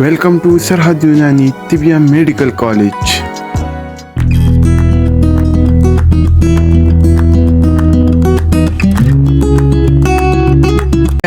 Welcome to Sarhad Unani Tibia Medical College.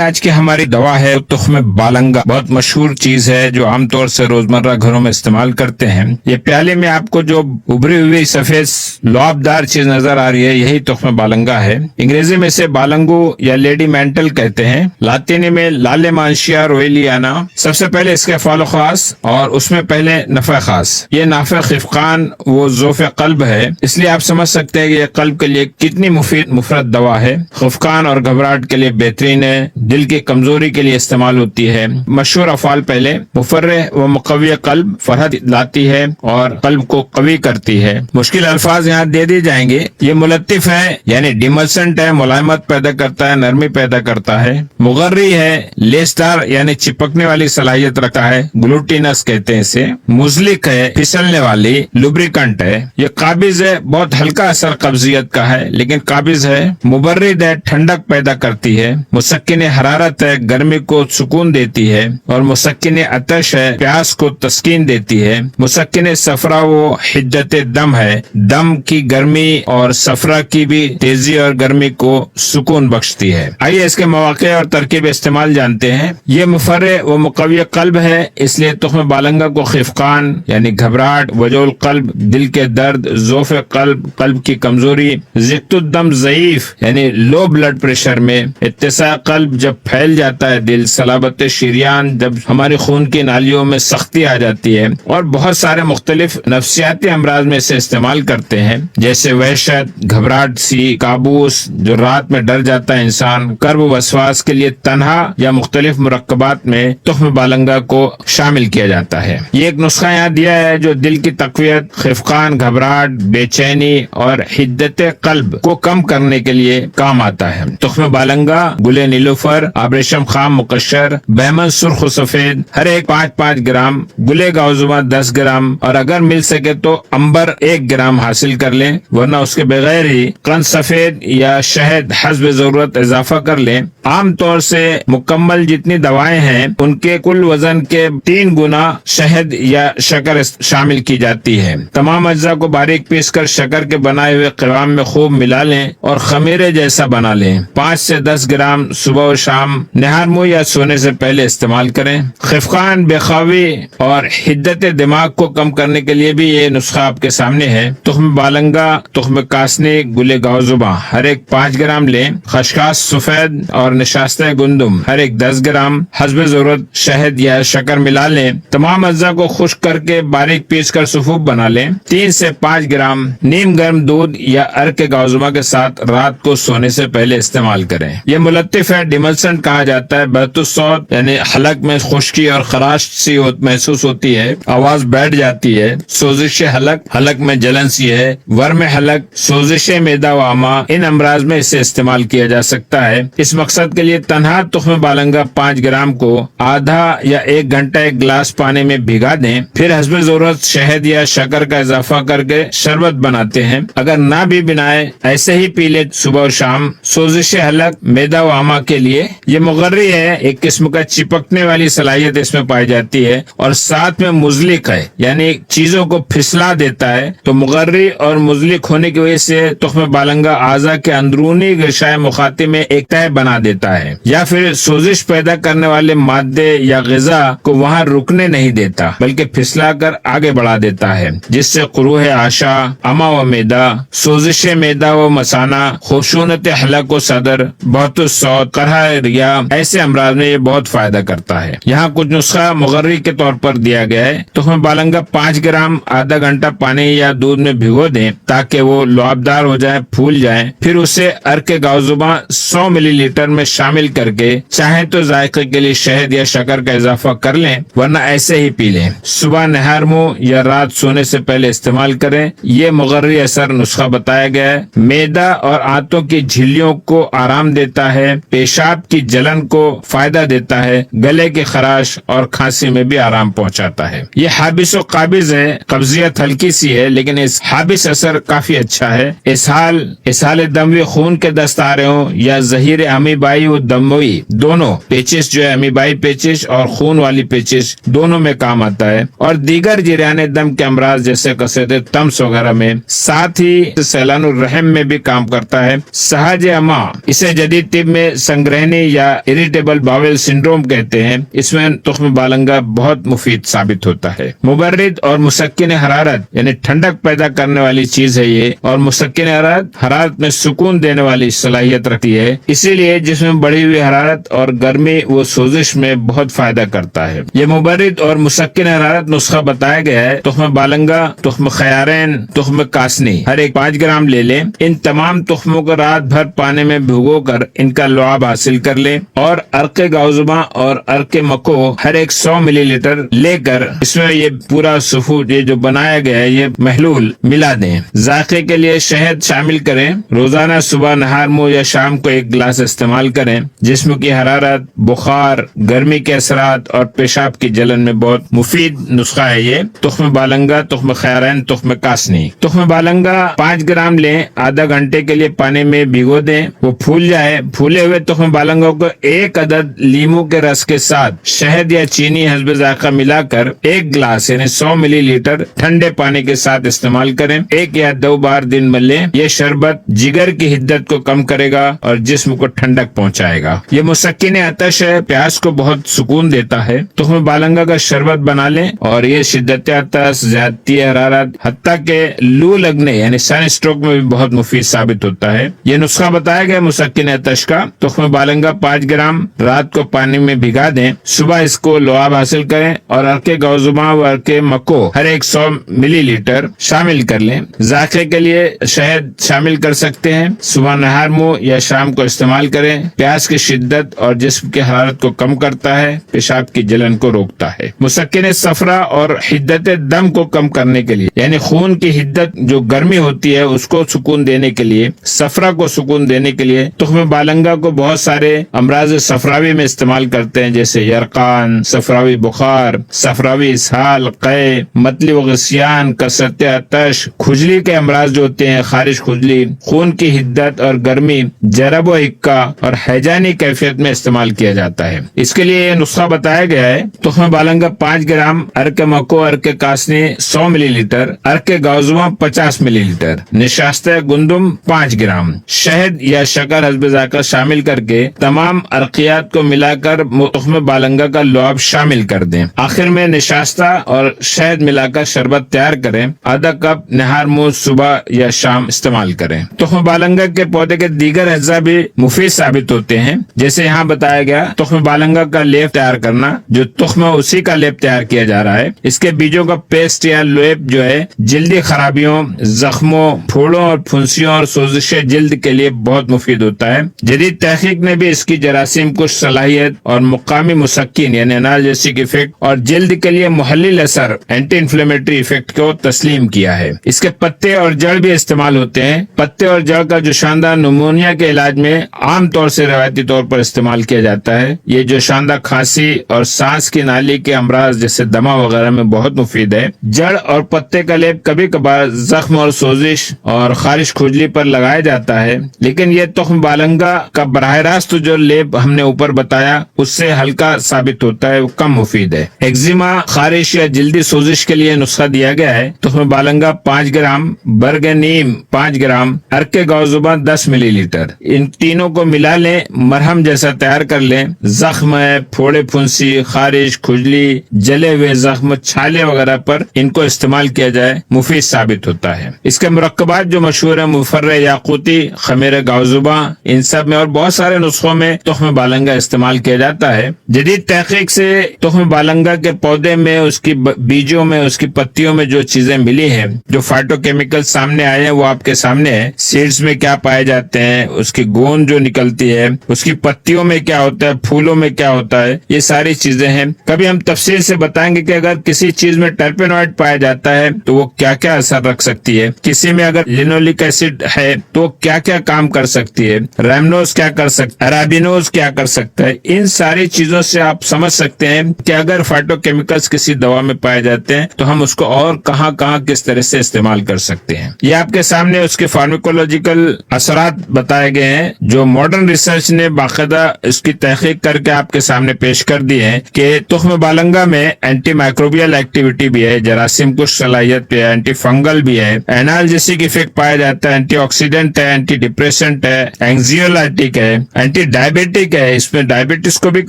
آج کی ہماری دوا ہے تخم بالنگا، بہت مشہور چیز ہے جو عام طور سے روزمرہ گھروں میں استعمال کرتے ہیں۔ یہ پیالے میں آپ کو جو ابری ہوئی سفید لعابدار چیز نظر آ رہی ہے، یہی تخم بالنگا ہے۔ انگریزی میں اسے بالنگو یا لیڈی مینٹل کہتے ہیں، لاطینی میں لالے مانشیا رویلیانا۔ سب سے پہلے اس کے افعال خاص اور اس میں پہلے نفع خاص۔ یہ نافع خفقان و ذوف قلب ہے، اس لیے آپ سمجھ سکتے ہیں کہ یہ قلب کے لیے کتنی مفید مفرد دوا ہے۔ خفقان اور گھبراہٹ کے لیے بہترین ہے، دل کی کمزوری کے لیے استعمال ہوتی ہے۔ مشہور افعال پہلے مفرح و مقوی قلب، فرحت لاتی ہے اور قلب کو قوی کرتی ہے۔ مشکل الفاظ یہاں دے دی جائیں گے۔ یہ ملطف ہے یعنی ڈیملسنٹ ہے، ملائمت پیدا کرتا ہے، نرمی پیدا کرتا ہے۔ مغری ہے، لیسدار یعنی چپکنے والی صلاحیت رکھتا ہے، گلوٹینس کہتے ہیں اسے۔ مزلک ہے، پھسلنے والی، لوبریکنٹ ہے۔ یہ قابض ہے، بہت ہلکا اثر قبضیت کا ہے لیکن قابض ہے۔ مبرد ہے، ٹھنڈک پیدا کرتی ہے۔ مسکن حرارت ہے، گرمی کو سکون دیتی ہے۔ اور مسکن عطش ہے، پیاس کو تسکین دیتی ہے۔ مسکن صفرا و حدت دم ہے، دم کی گرمی اور صفرا کی بھی تیزی اور گرمی کو سکون بخشتی ہے۔ آئیے اس کے مواقع اور ترکیب استعمال جانتے ہیں۔ یہ مفرح و مقوی قلب ہے، اس لیے تخم بالنگا کو خفقان یعنی گھبراہٹ، وجع القلب دل کے درد، ذوف قلب قلب کی کمزوری، ضغط الدم ضعیف یعنی لو بلڈ پریشر میں، اتساع قلب جب پھیل جاتا ہے دل، صلابت شریان جب ہماری خون کی نالیوں میں سختی آ جاتی ہے، اور بہت سارے مختلف نفسیاتی امراض میں اسے استعمال کرتے ہیں جیسے وحشت، گھبراہٹ سی، کابوس جو رات میں ڈر جاتا ہے انسان، کرب و وسواس کے لیے تنہا یا مختلف مرکبات میں تخم بالنگا کو شامل کیا جاتا ہے۔ یہ ایک نسخہ یہاں دیا ہے جو دل کی تقویت، خفقان، گھبراہٹ، بے چینی اور حدت قلب کو کم کرنے کے لیے کام آتا ہے۔ تخم بالنگا، گل نیلوفر، آبریشم خام مقشر، بہمن سرخ و سفید، ہر ایک 5-5 گرام، گلے گاؤزما 10 گرام، اور اگر مل سکے تو امبر 1 گرام حاصل کر لیں، ورنہ اس کے بغیر ہی قند سفید یا شہد حسب ضرورت اضافہ کر لیں۔ عام طور سے مکمل جتنی دوائیں ہیں ان کے کل وزن کے 3 گنا شہد یا شکر شامل کی جاتی ہے۔ تمام اجزاء کو باریک پیس کر شکر کے بنائے ہوئے قوام میں خوب ملا لیں اور خمیرے جیسا بنا لیں۔ 5 سے 10 گرام صبح و شام نہار منہ یا سونے سے پہلے استعمال کریں۔ خفقان، بےخوابی اور حدت دماغ کو کم کرنے کے لیے بھی یہ نسخہ آپ کے سامنے ہے۔ تخم بالنگا، تخم کاسنی، گل گاؤزبا ہر ایک 5 گرام لیں۔ خشخاش سفید اور نشاستہ گندم ہر ایک 10 گرام، حسب ضرورت شہد یا شکر ملا لیں۔ تمام اجزاء کو خشک کر کے باریک پیس کر سفوف بنا لیں۔ 3 سے 5 گرام نیم گرم دودھ یا ارک گاؤزما کے ساتھ رات کو سونے سے پہلے استعمال کریں۔ یہ ملطف ہے، ڈیملسنٹ کہا جاتا ہے۔ بہت الصوت یعنی حلق میں خشکی اور خراش سی محسوس ہوتی ہے، آواز بیٹھ جاتی ہے۔ سوزش حلق، حلق میں جلن سی ہے، ورم حلق، سوزش معدہ و آما، ان امراض میں اسے استعمال کیا جا سکتا ہے۔ اس مقصد کے لیے تنہا تخم بالنگا 5 گرام کو آدھا یا 1 گھنٹہ ایک گلاس پانی میں بھگا دیں، پھر حسب ضرورت شہد یا شکر کا اضافہ کر کے شربت بناتے ہیں۔ اگر نہ بھی بنائے ایسے ہی پی لے صبح و شام۔ سوزش حلق، معدہ و آما کے لیے یہ مغری ہے، ایک قسم کا چپکنے والی صلاحیت اس میں پائی جاتی ہے، اور ساتھ میں مزلک ہے یعنی چیزوں کو پھسلا دیتا ہے۔ تو مغری اور مزلک ہونے کی وجہ سے تخم بالنگا اعضاء کے اندرونی غشائے مخاطی میں ایک تہہ بنا دیتا ہے، یا پھر سوزش پیدا کرنے والے مادے یا غذا کو وہاں رکنے نہیں دیتا بلکہ پھسلا کر آگے بڑھا دیتا ہے، جس سے قروح آشا، اما و معدہ، سوزش معدہ و مثانہ، خشونت حلق و صدر، بہت الصوت، قرحہ ریا، ایسے امراض میں یہ بہت فائدہ کرتا ہے۔ یہاں کچھ نسخہ مغری کے طور پر دیا گیا ہے۔ تخم بالنگا 5 گرام آدھا گھنٹہ پانی یا دودھ میں بھگو دیں تاکہ وہ لعابدار ہو جائے، پھول جائیں، پھر اسے ارک گاؤزبا 100 ملی لیٹر میں شامل کر کے چاہیں تو ذائقے کے لیے شہد یا شکر کا اضافہ کر لیں، ورنہ ایسے ہی پی لیں۔ صبح نہار منہ یا رات سونے سے پہلے استعمال کریں۔ یہ مغری اثر نسخہ بتایا گیا ہے۔ معدہ اور آنتوں کی جھلیوں کو آرام دیتا ہے، پیشاب کی جلن کو فائدہ دیتا ہے، گلے کی خراش اور کھانسی میں بھی آرام پہنچاتا ہے۔ یہ حابس و قابض ہے، قبضیت ہلکی سی ہے لیکن اس حابس اثر کافی اچھا ہے۔ اسہال دموی خون کے دست آ رہے ہوں یا ظہیر امی امیبائی و دموی دونوں پیچس جو ہے امیبائی پیچس اور خون والی پیچس دونوں میں کام آتا ہے، اور دیگر جریان دم کے امراض جیسے کثرت تمس وغیرہ میں، ساتھ ہی سیلان الرحم میں بھی کام کرتا ہے۔ سہج اما اسے جدید طب میں سنگرہنی یا اریٹیبل باول سنڈروم کہتے ہیں، اس میں تخم بالنگا بہت مفید ثابت ہوتا ہے۔ مبرد اور مسکن حرارت یعنی ٹھنڈک پیدا کرنے والی چیز ہے یہ، اور مسکن حرارت میں سکون دینے والی صلاحیت رکھتی ہے، اسی لیے جس میں بڑھی ہوئی حرارت اور گرمی و سوزش میں بہت فائدہ کرتا ہے۔ یہ مبرد اور مسکن حرارت نسخہ بتایا گیا ہے۔ تخم بالنگا، تخم خیارین، تخم کاسنی ہر ایک 5 گرام لے لیں۔ ان تمام تخموں کو رات بھر پانی میں بھگو کر ان کا لعاب حاصل کر لیں، اور عرق گاؤزما اور عرق مکو ہر ایک 100 ملی لیٹر لے کر اس میں یہ پورا سفود یہ جو بنایا گیا ہے یہ محلول ملا دیں۔ ذائقے کے لیے شہد شامل کریں۔ روزانہ صبح نہار منہ یا شام کو 1 گلاس استعمال کریں۔ جسم کی حرارت، بخار، گرمی کے اثرات اور پیشاب کی جلن میں بہت مفید نسخہ ہے یہ۔ تخم بالنگا، تخم خیارین، تخم کاسنی۔ تخم بالنگا 5 گرام لیں، آدھا گھنٹے کے لیے پانی میں بھگو دیں، وہ پھول جائے۔ پھولے ہوئے تخم بالنگا کو 1 عدد لیموں کے رس کے ساتھ شہد یا چینی حسب ذائقہ ملا کر 1 گلاس یعنی 100 ملی لیٹر ٹھنڈے پانی کے ساتھ استعمال کریں۔ 1 یا 2 بار دن میں لیں۔ یہ شربت جگر کی حدت کو کم کرے گا اور جسم کو ٹھنڈک پہنچائے گا۔ یہ مسکن عطش ہے، پیاس کو بہت سکون دیتا ہے۔ تخم بالنگا کا شربت بنا لیں، اور یہ شدت عطش، زیادتی حرارت، حتیٰ کہ لو لگنے یعنی سن اسٹروک میں بھی بہت مفید ثابت ہوتا ہے۔ یہ نسخہ بتایا گیا مسکن عطش کا۔ تخم بالنگا 5 گرام رات کو پانی میں بھگا دیں، صبح اس کو لعاب حاصل کریں، اور عرق گوزما و عرق مکو ہر ایک 100 ملی لیٹر شامل کر لیں۔ ذائقے کے لیے شہد شامل کر سکتے ہیں۔ صبح نہار منہ یا شام کو استعمال کریں۔ پیاس کی شدت اور جسم کی حرارت کو کم کرتا ہے، پیشاب کی جلن کو روکتا ہے۔ مسکن صفرا اور حدت دم کو کم کرنے کے لیے یعنی خون کی حدت جو گرمی ہوتی ہے اس کو سکون دینے کے لیے، صفرا کو سکون دینے کے لیے تخم بالنگا کو بہت سارے امراض صفراوی میں استعمال کرتے ہیں، جیسے یرقان، صفراوی بخار، صفراوی اسہال، قے، متلی و غثیان، کثرت عطش، کھجلی کے امراض جو ہوتے ہیں، خارش کھجلی، خون کی حدت اور گرمی، جرب و حکا اور ہیجانی کیفیت میں استعمال کیا جاتا ہے۔ اس کے لیے یہ نسخہ بتایا گیا ہے۔ تخم بالنگا 5 گرام، عرق مکو، عرق کاسنی 100 ملی لیٹر، عرق گاؤزما 50 ملی لیٹر، نشاستہ گندم 5 گرام، شہد یا شکر حسب ذائقہ شامل کر کے تمام عرقیات کو ملا کر تخم بالنگا کا لعاب شامل کر دیں۔ آخر میں نشاستہ اور شہد ملا کر شربت تیار کریں۔ آدھا کپ نہار منہ صبح یا شام استعمال کریں۔ تخم بالنگا کے پودے کے دیگر اجزاء بھی مفید ثابت ہوتے ہیں، جیسے یہاں بتایا گیا تخم بالنگا کا لیپ تیار کرنا، جو تخم اسی کا لیپ تیار کیا جا رہا ہے۔ اس کے بیجوں کا پیسٹ یا لیپ جو ہے جلدی خرابیوں، زخموں، پھوڑوں اور پھنسیوں اور سوزش جلد کے لیے بہت مفید ہوتا ہے۔ جدید تحقیق نے بھی اس کی جراثیم کش صلاحیت اور مقامی مسکن یعنی انالجیسک ایفیکٹ اور جلد کے لیے محلل اثر اینٹی انفلیمیٹری ایفیکٹ کو تسلیم کیا ہے۔ اس کے پتے اور جڑ بھی استعمال ہوتے ہیں۔ پتے اور جڑ کا جو شاندار نمونیا کے علاج میں عام طور سے روایتی طور پر استعمال کیا جاتا ہے، یہ جو شاندار کھانسی اور سانس کی نالی کے امراض جیسے دمہ وغیرہ میں بہت مفید ہے۔ جڑ اور پتے کا لیپ کبھی کبھار زخم اور سوزش اور خارش کھجلی پر لگایا جاتا ہے، لیکن یہ تخم بالنگا کا براہ راست جو لیپ ہم نے اوپر بتایا اس سے ہلکا ثابت ہوتا ہے، وہ کم مفید ہے۔ ایگزیما، خارش یا جلدی سوزش کے لیے نسخہ دیا گیا ہے۔ تخم بالنگا 5 گرام، برگ نیم 5 گرام، عرق گوزما 10 ملی لیٹر، ان تینوں کو ملا لیں، مرہم جیسا تیار کر لیں۔ زخم ہے، پھوڑے پھنسی، خارش، کھجلی، جلے ہوئے زخم، چھالے وغیرہ پر ان کو استعمال کیا جائے، مفید ثابت ہوتا ہے۔ اس کے مرکبات جو مشہور ہیں، مفرح یاقوتی، خمیر گاؤزما، ان سب میں اور بہت سارے نسخوں میں تخم بالنگا استعمال کیا جاتا ہے۔ جدید تحقیق سے تخم بالنگا کے پودے میں، اس کی بیجوں میں، اس کی پتیوں میں جو چیزیں ملی ہیں، جو فائٹو کیمیکل سامنے آئے ہیں، وہ آپ کے سامنے ہے۔ سیڈز میں کیا پائے جاتے ہیں، اس کی گوند جو نکلتی ہے، اس کی پتیوں میں کیا ہوتا ہے، پھولوں میں کیا ہوتا ہے، یہ ساری چیزیں ہیں۔ کبھی ہم تفصیل سے بتائیں گے کہ اگر کسی چیز میں ٹرپینوئڈ پایا جاتا ہے تو وہ کیا کیا اثر رکھ سکتی ہے، کسی میں اگر لینولک ایسڈ ہے تو کیا کیا کام کر سکتی ہے، ریمنوز کیا کر سکتا ہے، ارابینوز کیا کر سکتا ہے۔ ان ساری چیزوں سے آپ سمجھ سکتے ہیں کہ اگر فائٹو کیمیکلز کسی دوا میں پائے جاتے ہیں تو ہم اس کو اور کہاں کہاں کس طرح سے استعمال کر سکتے ہیں۔ یہ آپ کے سامنے اس کے فارمیکولوجیکل اثرات بتائے گئے ہیں جو ماڈرن ریسرچ نے باقاعدہ اس کی تحقیق کر کے آپ کے سامنے پیش کر دی ہے کہ تخم بالنگا میں اینٹی مائکروبیل ایکٹیویٹی بھی ہے، جراثیم کش صلاحیت بھی ہے، اینٹی فنگل بھی ہے، اینالجیسک افیکٹ پایا جاتا ہے، اینٹی آکسیڈنٹ ہے، اینٹی ڈپریسنٹ ہے، اینگزیولائٹک ہے، اینٹی ڈائبیٹک ہے، اس میں ڈائبٹیز کو بھی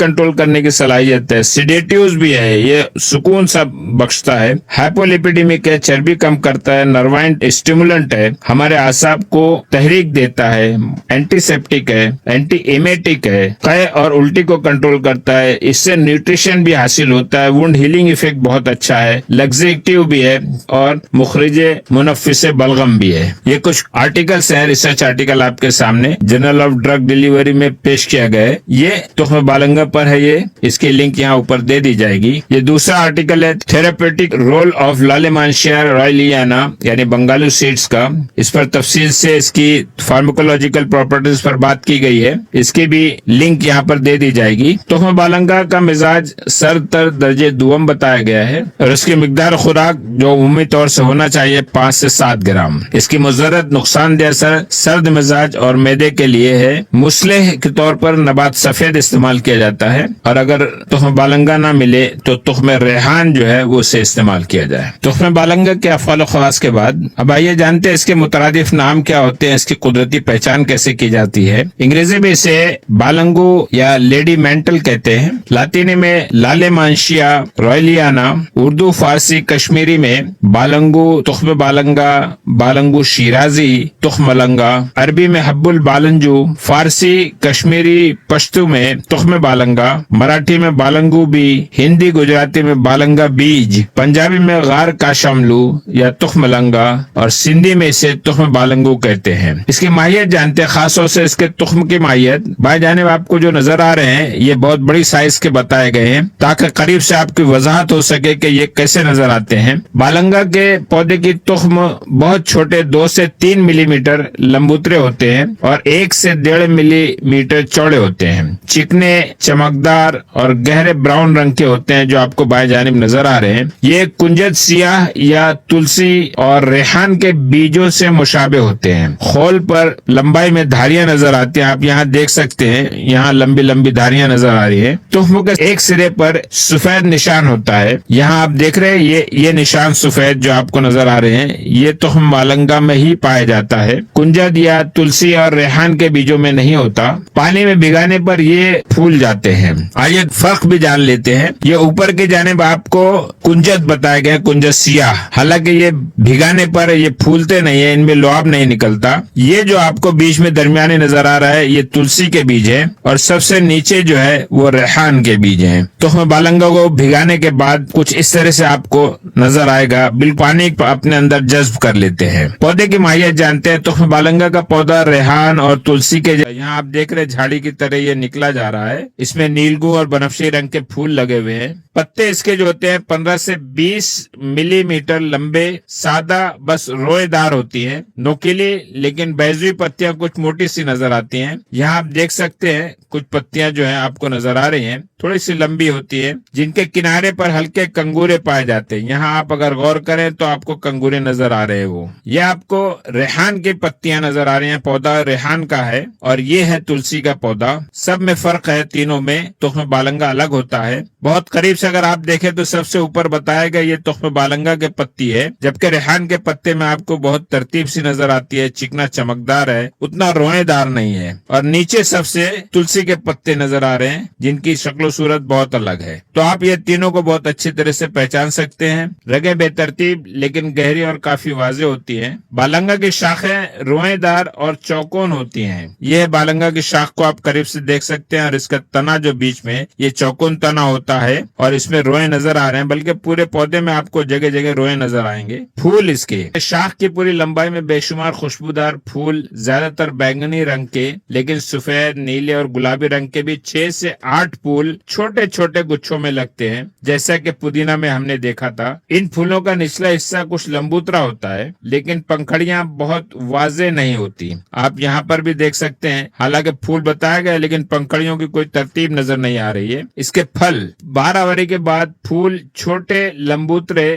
کنٹرول کرنے کی صلاحیت ہے، سیڈیٹیوز بھی ہے، یہ سکون سا بخشتا ہے، ہائپولیپیڈیمک ہے، چربی کم کرتا ہے، نروائن اسٹیمولنٹ ہے، ہمارے اعصاب کو تحریک دیتا ہے، اینٹی سیپٹک ہے، اینٹی ایمیٹک ہے، قے اور الٹی کو کنٹرول کرتا ہے، اس سے نیوٹریشن بھی حاصل ہوتا ہے، وونڈ ہیلنگ ایفیکٹ بہت اچھا ہے، لگزیٹیو بھی ہے اور مخرج منفس بلغم بھی ہے۔ یہ کچھ آرٹیکلز ہیں، ریسرچ آرٹیکل آپ کے سامنے جرنل آف ڈرگ ڈیلیوری میں پیش کیا گیا ہے، یہ تخم بالنگا پر ہے، یہ اس کی لنک یہاں اوپر دے دی جائے گی۔ یہ دوسرا آرٹیکل ہے تھراپیوٹک رول آف لالمانشیا رائلیانا یعنی بنگالو سیڈز کا، اس پر تفصیل سے اس کی فارماکولوجیکل پراپرٹیز پر بات کی گئی ہے، اس کی بھی لنک یہاں پر دے دی جائے گی۔ تخم بالنگا کا مزاج سرد تر درجے دوم بتایا گیا ہے اور اس کی مقدار خوراک جو عمومی طور سے ہونا چاہیے 5 سے 7 گرام۔ اس کی مضرت نقصان دہ اثر سرد مزاج اور معدے کے لیے ہے۔ مصلح کے طور پر نبات سفید استعمال کیا جاتا ہے اور اگر تخم بالنگا نہ ملے تو تخم ریحان جو ہے وہ اسے استعمال کیا جائے۔ تخم بالنگا کے افعال و خواص کے بعد اب آئیے جانتے ہیں اس کے مترادف نام کیا ہوتے ہیں، اس کی قدرتی پہچان کیسے کی جاتی ہے۔ انگریزی میں اسے بالنگو یا لیڈی مینٹل کہتے ہیں، لاطینی میں لالمانشیا رائلیانا، اردو فارسی کشمیری میں بالنگو، تخم بالنگا، بالنگو شیرازی، تخم ملنگا، عربی میں حب البالنجو، فارسی کشمیری پشتو میں تخم بالنگا، مراٹھی میں بالنگو بی، ہندی گجراتی میں بالنگا بیج، پنجابی میں غار کاشملو یا تخم ملنگا اور سندھی میں اسے تخم بالنگو کہتے ہیں۔ اس کی ماہیت جانتے ہیں، خاص طور سے اس کے تخم کی ماہیت۔ بائیں جانب آپ کو جو نظر آ رہے ہیں یہ بہت بڑی سائز کے بتائے گئے ہیں تاکہ قریب سے آپ کی وضاحت ہو سکے کہ یہ کیسے نظر آتے ہیں۔ بالنگا کے پودے کی تخم بہت چھوٹے 2 سے 3 ملی میٹر لمبوترے ہوتے ہیں اور 1 سے 1.5 ملی میٹر چوڑے ہوتے ہیں، چکنے، چمکدار اور گہرے براؤن رنگ کے ہوتے ہیں جو آپ کو بائیں جانب نظر آ رہے ہیں۔ یہ کنجد سیاہ یا تلسی اور ریحان کے بیجوں سے مشابہ ہوتے ہیں۔ خول پر لمبائی میں دھاریاں نظر آتی ہیں، آپ یہاں دیکھ سکتے ہیں، یہاں لمبی لمبی دھاریاں نظر آ رہی ہیں۔ تخم کے ایک سرے پر سفید نشان ہوتا ہے، یہاں آپ دیکھ رہے ہیں یہ نشان سفید جو آپ کو نظر آ رہے ہیں یہ تخم بالنگا میں ہی پایا جاتا ہے، کنجد یا تلسی اور ریحان کے بیجوں میں نہیں ہوتا۔ پانی میں بھگانے پر یہ پھول جاتے ہیں۔ آئیے فرق بھی جان لیتے ہیں۔ یہ اوپر کی جانب آپ کو کنجد بتایا گیا، کنجد سیاہ، حالانکہ یہ بھگانے پر یہ پھولتے نہیں ہیں، ان میں لعاب نہیں نکلتا۔ یہ جو آپ کو بیچ میں درمیانے نظر آ رہا ہے یہ تلسی کے بیج ہیں اور سب سے نیچے جو ہے وہ ریحان کے بیج ہیں۔ تخم بالنگا کو بھگانے کے بعد کچھ اس طرح سے آپ کو نظر آئے گا، بالکل پانی اپنے اندر جذب کر لیتے ہیں۔ پودے کی ماہیت جانتے ہیں، تخم بالنگا کا پودا ریحان اور تلسی کے یہاں آپ دیکھ رہے جھاڑی کی طرح یہ نکلا جا رہا ہے، اس میں نیلگو اور بنفشی رنگ کے پھول لگے ہوئے ہیں۔ پتے اس کے جو ہوتے ہیں 15 سے 20 ملی میٹر لمبے، سادہ بس روئے دار ہوتی ہیں، نوکیلی لیکن بیضوی پتیاں کچھ موٹی سی نظر آتی ہیں۔ یہاں آپ دیکھ سکتے ہیں کچھ پتیاں جو ہیں آپ کو نظر آ رہی ہیں، تھوڑی سی لمبی ہوتی ہے، جن کے کنارے پر ہلکے کنگورے پائے جاتے ہیں۔ یہاں آپ اگر غور کریں تو آپ کو کنگورے نظر آ رہے ہیں، وہ یہ آپ کو ریحان کی پتیاں نظر آ رہی ہیں، پودا ریحان کا ہے اور یہ ہے تلسی کا پودا۔ سب میں فرق ہے، تینوں میں تخم بالنگا الگ ہوتا ہے۔ بہت قریب سے اگر آپ دیکھیں تو سب سے اوپر بتایا گیا یہ تخم بالنگا کے پتی ہے، جبکہ ریحان کے پتے میں آپ کو بہت ترتیب سی نظر آتی ہے، چکنا چمکدار ہے، اتنا روئے دار نہیں ہے، اور نیچے سب سے تلسی کے پتے نظر آ رہے ہیں جن کی شکل و صورت بہت الگ ہے۔ تو آپ یہ تینوں کو بہت اچھی طرح سے پہچان سکتے ہیں۔ رگیں بے ترتیب لیکن گہری اور کافی واضح ہوتی ہیں۔ بالنگا کی شاخیں روئے دار اور چوکون ہوتی ہیں۔ یہ بالنگا کی شاخ کو آپ قریب سے دیکھ سکتے ہیں اور اس کا تنا جو بیچ میں یہ چوکون تنا ہوتا ہے اور اس میں روئے نظر آ رہے ہیں، بلکہ پورے پودے میں آپ کو جگہ جگہ روئے نظر آئیں گے۔ پھول اس کے شاخ کی پوری لمبائی میں بے شمار خوشبودار پھول، زیادہ تر بینگنی رنگ کے لیکن سفید، نیلے اور گلابی رنگ کے بھی 6 سے 8 پھول چھوٹے چھوٹے گچھوں میں لگتے ہیں، جیسا کہ پودینہ میں ہم نے دیکھا تھا۔ ان پھولوں کا نچلا حصہ کچھ لمبوترا ہوتا ہے لیکن پنکھڑیاں بہت واضح نہیں ہوتی، آپ یہاں پر بھی دیکھ سکتے ہیں، حالانکہ پھول بتایا گیا لیکن پنکھڑیوں کی کوئی ترتیب نظر نہیں آ رہی ہے۔ اس کے پھل 12 وری کے بعد پھول چھوٹے لمبوترے